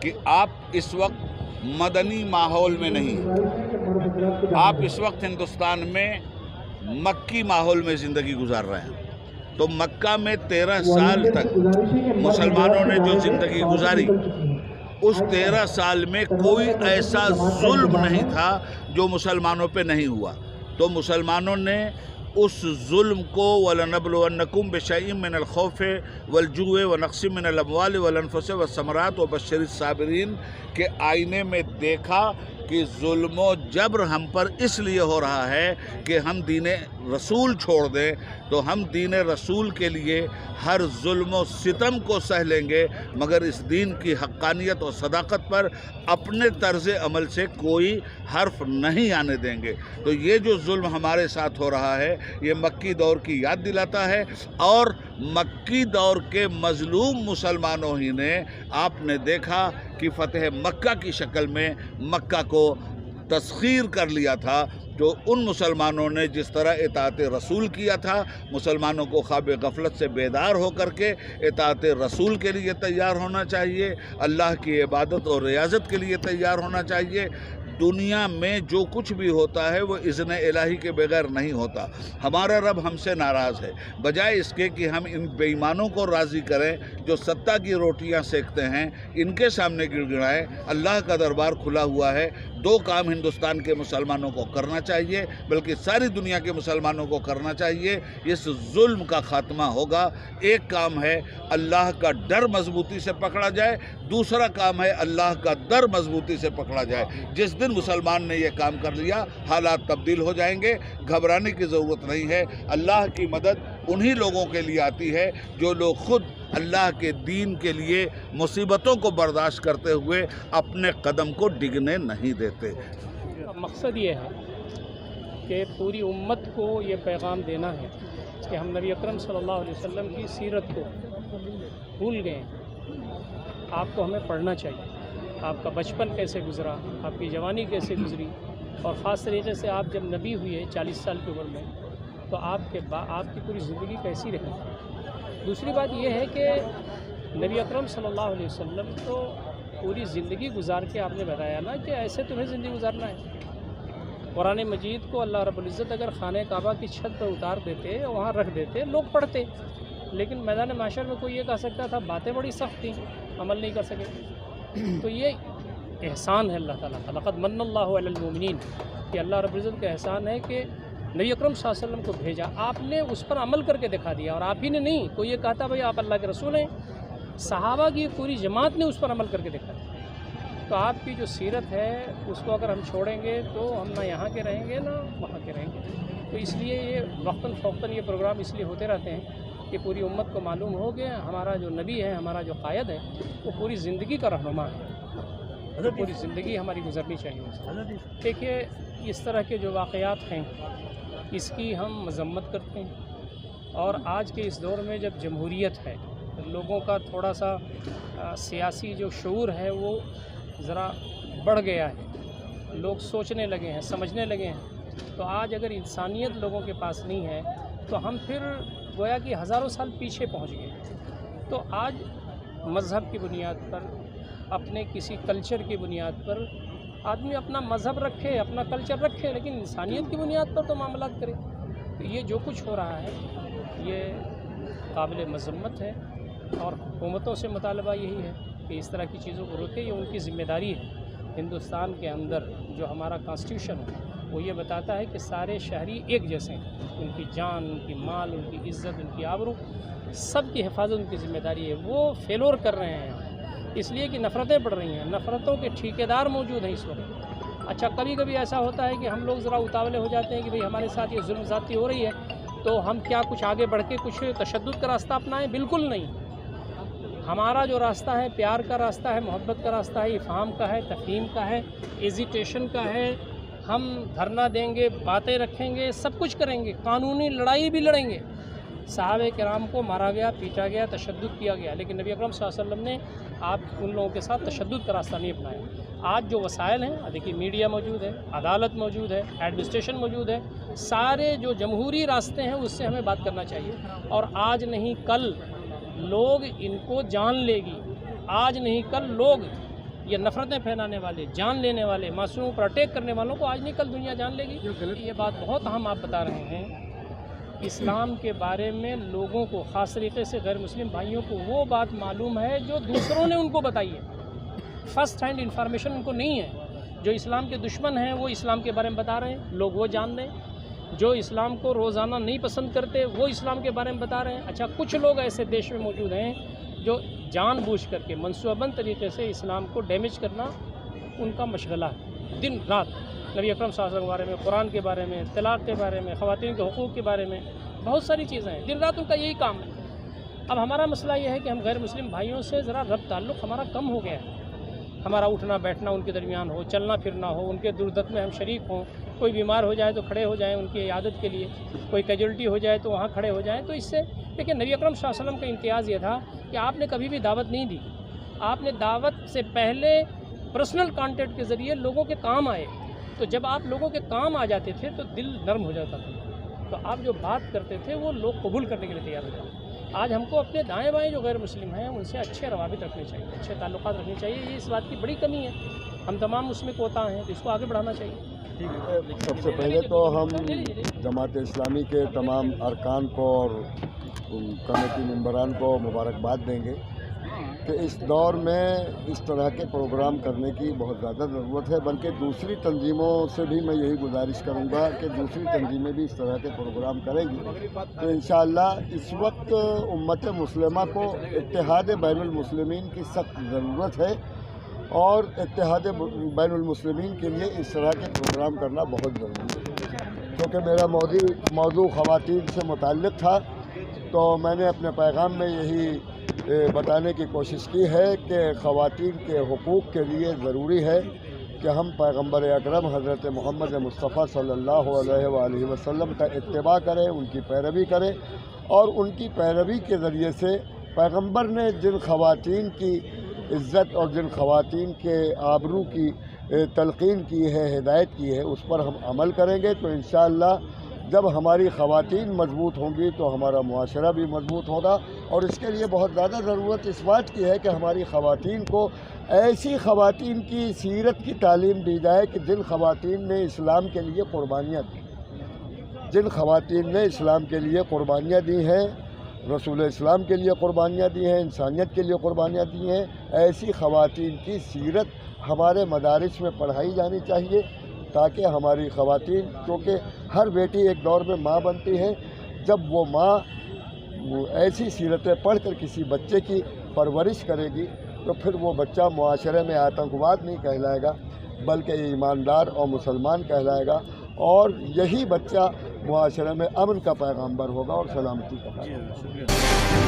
کہ آپ اس وقت مدنی ماحول میں نہیں، آپ اس وقت ہندوستان میں مکی ماحول میں زندگی گزار رہے ہیں۔ تو مکہ میں 13 سال تک مسلمانوں نے جو زندگی گزاری، اس 13 سال میں کوئی ایسا ظلم نہیں تھا جو مسلمانوں پہ نہیں ہوا۔ تو مسلمانوں نے اس ظلم کو وَلَنَبْلُوَنَّكُمْ بِشَيْءٍ مِّنَ الْخَوْفِ وَالْجُوعِ وَنَقْصٍ مِّنَ الْأَمْوَالِ وَالْأَنفُسِ وَالثَّمَرَاتِ وَبَشِّرِ الصَّابِرِينَ کے آئینے میں دیکھا کہ ظلم و جبر ہم پر اس لیے ہو رہا ہے کہ ہم دین رسول چھوڑ دیں، تو ہم دین رسول کے لیے ہر ظلم و ستم کو سہ لیں گے، مگر اس دین کی حقانیت اور صداقت پر اپنے طرز عمل سے کوئی حرف نہیں آنے دیں گے۔ تو یہ جو ظلم ہمارے ساتھ ہو رہا ہے، یہ مکی دور کی یاد دلاتا ہے، اور مکی دور کے مظلوم مسلمانوں ہی نے، آپ نے دیکھا کہ فتح مکہ کی شکل میں مکہ کو تسخیر کر لیا تھا۔ جو ان مسلمانوں نے جس طرح اطاعت رسول کیا تھا، مسلمانوں کو خواب غفلت سے بیدار ہو کر کے اطاعت رسول کے لیے تیار ہونا چاہیے، اللہ کی عبادت اور ریاضت کے لیے تیار ہونا چاہیے۔ دنیا میں جو کچھ بھی ہوتا ہے وہ اذن الہی کے بغیر نہیں ہوتا۔ ہمارا رب ہم سے ناراض ہے، بجائے اس کے کہ ہم ان بے ایمانوں کو راضی کریں جو ستہ کی روٹیاں سیکتے ہیں، ان کے سامنے گڑ گڑائیں۔ اللہ کا دربار کھلا ہوا ہے۔ دو کام ہندوستان کے مسلمانوں کو کرنا چاہیے، بلکہ ساری دنیا کے مسلمانوں کو کرنا چاہیے۔ اس ظلم کا خاتمہ ہوگا۔ ایک کام ہے اللہ کا ڈر مضبوطی سے پکڑا جائے، دوسرا کام ہے اللہ کا در مضبوطی سے پکڑا جائے۔ جس دن مسلمان نے یہ کام کر لیا، حالات تبدیل ہو جائیں گے، گھبرانے کی ضرورت نہیں ہے۔ اللہ کی مدد انہی لوگوں کے لیے آتی ہے جو لوگ خود اللہ کے دین کے لیے مصیبتوں کو برداشت کرتے ہوئے اپنے قدم کو ڈگنے نہیں دیتے۔ مقصد یہ ہے کہ پوری امت کو یہ پیغام دینا ہے کہ ہم نبی اکرم صلی اللہ علیہ وسلم کی سیرت کو بھول گئے ہیں۔ آپ کو ہمیں پڑھنا چاہیے، آپ کا بچپن کیسے گزرا، آپ کی جوانی کیسے گزری، اور خاص طریقے سے آپ جب نبی ہوئے 40 سال کی عمر میں، تو آپ کی پوری زندگی کیسی رہی۔ دوسری بات یہ ہے کہ نبی اکرم صلی اللہ علیہ وسلم تو پوری زندگی گزار کے آپ نے بتایا نا کہ ایسے تمہیں زندگی گزارنا ہے۔ قرآن مجید کو اللہ رب العزت اگر خانہ کعبہ کی چھت پر اتار دیتے، وہاں رکھ دیتے، لوگ پڑھتے، لیکن میدان محشر میں کوئی یہ کہہ سکتا تھا باتیں بڑی سخت تھیں، عمل نہیں کر سکے۔ تو یہ احسان ہے اللہ تعالیٰ کا، لقد من اللہ علی المؤمنین، کہ اللہ رب العزت کا احسان ہے کہ نبی اکرم صلی اللہ علیہ وسلم کو بھیجا، آپ نے اس پر عمل کر کے دکھا دیا، اور آپ ہی نے نہیں، کوئی یہ کہتا بھائی آپ اللہ کے رسول ہیں، صحابہ کی پوری جماعت نے اس پر عمل کر کے دکھا دیا۔ تو آپ کی جو سیرت ہے اس کو اگر ہم چھوڑیں گے تو ہم نہ یہاں کے رہیں گے نہ وہاں کے رہیں گے۔ تو اس لیے یہ وقتاً فوقتاً یہ پروگرام اس لیے ہوتے رہتے ہیں کہ پوری امت کو معلوم ہو کہ ہمارا جو نبی ہے، ہمارا جو قائد ہے، وہ پوری زندگی کا رہنما ہے، پوری زندگی ہماری گزرنی چاہیے۔ دیکھیے اس طرح کے جو واقعات ہیں اس کی ہم مذمت کرتے ہیں، اور آج کے اس دور میں جب جمہوریت ہے، لوگوں کا تھوڑا سا سیاسی جو شعور ہے وہ ذرا بڑھ گیا ہے، لوگ سوچنے لگے ہیں، سمجھنے لگے ہیں، تو آج اگر انسانیت لوگوں کے پاس نہیں ہے تو ہم پھر گویا کہ ہزاروں سال پیچھے پہنچ گئے۔ تو آج مذہب کی بنیاد پر، اپنے کسی کلچر کی بنیاد پر آدمی اپنا مذہب رکھے، اپنا کلچر رکھے، لیکن انسانیت کی بنیاد پر تو معاملات کرے۔ تو یہ جو کچھ ہو رہا ہے یہ قابل مذمت ہے، اور حکومتوں سے مطالبہ یہی ہے کہ اس طرح کی چیزوں کو روکے، یہ ان کی ذمہ داری ہے۔ ہندوستان کے اندر جو ہمارا کانسٹیٹیوشن ہے وہ یہ بتاتا ہے کہ سارے شہری ایک جیسے ہیں، ان کی جان، ان کی مال، ان کی عزت، ان کی آبرو، سب کی حفاظت ان کی ذمہ داری ہے۔ وہ فیلور کر رہے ہیں اس لیے کہ نفرتیں بڑھ رہی ہیں، نفرتوں کے ٹھیکیدار موجود ہیں اس وقت۔ اچھا کبھی کبھی ایسا ہوتا ہے کہ ہم لوگ ذرا اتاولے ہو جاتے ہیں کہ بھئی ہمارے ساتھ یہ ظلم زیادتی ہو رہی ہے تو ہم کیا کچھ آگے بڑھ کے کچھ تشدد کا راستہ اپنائیں؟ بالکل نہیں۔ ہمارا جو راستہ ہے پیار کا راستہ ہے، محبت کا راستہ ہے، افہام کا ہے، تفہیم کا ہے، ایزیٹیشن کا ہے۔ ہم دھرنا دیں گے، باتیں رکھیں گے، سب کچھ کریں گے، قانونی لڑائی بھی لڑیں گے۔ صحابہ کرام کو مارا گیا، پیٹا گیا، تشدد کیا گیا، لیکن نبی اکرم صلی اللہ علیہ وسلم نے آپ ان لوگوں کے ساتھ تشدد کا راستہ نہیں اپنایا۔ آج جو وسائل ہیں، دیکھیے میڈیا موجود ہے، عدالت موجود ہے، ایڈمنسٹریشن موجود ہے، سارے جو جمہوری راستے ہیں اس سے ہمیں بات کرنا چاہیے، اور آج نہیں کل لوگ ان کو جان لے گی، آج نہیں کل لوگ یہ نفرتیں پھیلانے والے، جان لینے والے، معصوموں پر اٹیک کرنے والوں کو آج نہیں کل دنیا جان لے گی۔ یہ بات بہت اہم آپ بتا رہے ہیں۔ اسلام کے بارے میں لوگوں کو، خاص طریقے سے غیر مسلم بھائیوں کو، وہ بات معلوم ہے جو دوسروں نے ان کو بتائی ہے۔ فرسٹ ہینڈ انفارمیشن ان کو نہیں ہے۔ جو اسلام کے دشمن ہیں وہ اسلام کے بارے میں بتا رہے ہیں، لوگ وہ جان لیں۔ جو اسلام کو روزانہ نہیں پسند کرتے وہ اسلام کے بارے میں بتا رہے ہیں۔ اچھا، کچھ لوگ ایسے دیش میں موجود ہیں جو جان بوجھ کر کے منصوبہ بند طریقے سے اسلام کو ڈیمیج کرنا ان کا مشغلہ ہے، دن رات۔ نبی اکرم صلی اللہ علیہ وسلم کے بارے میں، قرآن کے بارے میں، طلاق کے بارے میں، خواتین کے حقوق کے بارے میں، بہت ساری چیزیں ہیں، دن رات ان کا یہی کام ہے۔ اب ہمارا مسئلہ یہ ہے کہ ہم غیر مسلم بھائیوں سے ذرا ربط تعلق ہمارا کم ہو گیا ہے۔ ہمارا اٹھنا بیٹھنا ان کے درمیان ہو، چلنا پھرنا ہو، ان کے دردت میں ہم شریک ہوں۔ کوئی بیمار ہو جائے تو کھڑے ہو جائیں ان کی عیادت کے لیے، کوئی کیجولٹی ہو جائے تو وہاں کھڑے ہو جائیں۔ تو اس سے دیکھیں، نبی اکرم صلی اللہ علیہ وسلم کا امتیاز یہ تھا کہ آپ نے کبھی بھی دعوت نہیں دی۔ آپ نے دعوت سے پہلے پرسنل کانٹیکٹ کے ذریعے لوگوں کے کام آئے۔ تو جب آپ لوگوں کے کام آ جاتے تھے تو دل نرم ہو جاتا تھا، تو آپ جو بات کرتے تھے وہ لوگ قبول کرنے کے لیے تیار ہو جاتے۔ آج ہم کو اپنے دائیں بائیں جو غیر مسلم ہیں ان سے اچھے روابط رکھنے چاہیے، اچھے تعلقات رکھنے چاہیے۔ یہ اس بات کی بڑی کمی ہے، ہم تمام مسلم کوتا ہیں، تو اس کو آگے بڑھانا چاہیے۔ سب سے پہلے تو ہم جماعت اسلامی کے تمام ارکان کو اور کمیٹی ممبران کو مبارکباد دیں گے کہ اس دور میں اس طرح کے پروگرام کرنے کی بہت زیادہ ضرورت ہے، بلکہ دوسری تنظیموں سے بھی میں یہی گزارش کروں گا کہ دوسری تنظیمیں بھی اس طرح کے پروگرام کریں گی تو انشاءاللہ اس وقت امت مسلمہ کو اتحاد بین المسلمین کی سخت ضرورت ہے، اور اتحاد بین المسلمین کے لیے اس طرح کے پروگرام کرنا بہت ضروری ہے۔ کیونکہ میرا موضوع خواتین سے متعلق تھا، تو میں نے اپنے پیغام میں یہی بتانے کی کوشش کی ہے کہ خواتین کے حقوق کے لیے ضروری ہے کہ ہم پیغمبر اکرم حضرت محمد مصطفیٰ صلی اللہ علیہ وآلہ وسلم کا اتباع کریں، ان کی پیروی کریں، اور ان کی پیروی کے ذریعے سے پیغمبر نے جن خواتین کی عزت اور جن خواتین کے آبرو کی تلقین کی ہے، ہدایت کی ہے، اس پر ہم عمل کریں گے تو انشاءاللہ جب ہماری خواتین مضبوط ہوں گی تو ہمارا معاشرہ بھی مضبوط ہوگا۔ اور اس کے لیے بہت زیادہ ضرورت اس بات کی ہے کہ ہماری خواتین کو ایسی خواتین کی سیرت کی تعلیم دی جائے کہ جن خواتین نے اسلام کے لیے قربانیاں دی، جن خواتین نے اسلام کے لیے قربانیاں دی ہیں، رسول اسلام کے لیے قربانیاں دی ہیں، انسانیت کے لیے قربانیاں دی ہیں، ایسی خواتین کی سیرت ہمارے مدارس میں پڑھائی جانی چاہیے، تاکہ ہماری خواتین، کیونکہ ہر بیٹی ایک دور میں ماں بنتی ہے، جب وہ ماں ایسی سیرتیں پڑھ کر کسی بچے کی پرورش کرے گی تو پھر وہ بچہ معاشرے میں آتنکواد نہیں کہلائے گا، بلکہ یہ ایماندار اور مسلمان کہلائے گا، اور یہی بچہ معاشرے میں امن کا پیغامبر ہوگا اور سلامتی کا پیغامبر۔